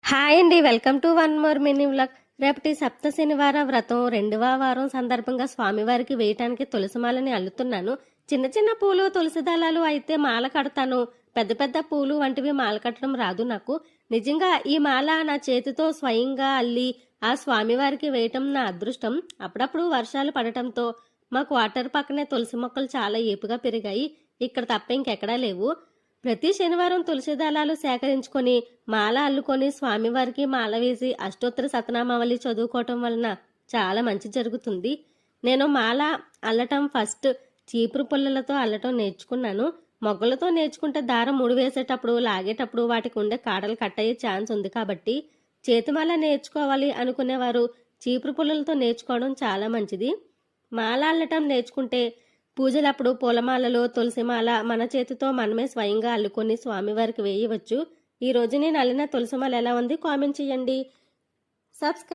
Hi అండి, welcome to one more mini vlog. రేపటి సప్త శనివార వ్రతం 2వ వారం సందర్భంగా స్వామివారికి వేయటానికి తులసిమాలని అల్లుతున్నాను. చిన్న చిన్న పూలు తులసి దళాలు అయితే మాల కడతాను. పెద్ద పెద్ద పూలు వంటివి మాల కట్టడం రాదు నాకు. నిజంగా ఈ మాల నా చేతితో స్వయంగా అల్లి ఆ స్వామివారికి వేయటం నా అదృష్టం. అప్పుడప్పుడు వర్షాలు పడటంతో మాకు వాటర్ పక్కనే తులసి మొక్కలు చాలా ఏపుగా పెరిగాయి. ఇక్కడ తప్ప ఇంకెక్కడా లేవు. ప్రతి శనివారం తులసి దళాలు సేకరించుకొని మాల అల్లుకొని స్వామివారికి మాల వేసి అష్టోత్తర శతనామావళి చదువుకోవటం వలన చాలా మంచి జరుగుతుంది. నేను మాల అల్లటం ఫస్ట్ చీపురు పుల్లలతో అల్లటం నేర్చుకున్నాను. మొగ్గలతో నేర్చుకుంటే దారం ముడి వేసేటప్పుడు లాగేటప్పుడు వాటికి ఉండే కాడలు కట్ అయ్యే ఛాన్స్ ఉంది కాబట్టి చేతిమాల నేర్చుకోవాలి అనుకునేవారు చీపురు పుల్లలతో నేర్చుకోవడం చాలా మంచిది. మాల అల్లటం నేర్చుకుంటే పూజలప్పుడు పూలమాలలో తులసిమాల మన చేతితో మనమే స్వయంగా అల్లుకొని స్వామివారికి వేయవచ్చు. ఈ రోజు నేను అల్లిన తులసిమాల ఎలా ఉంది కామెంట్ చేయండి. సబ్స్క్రైబ్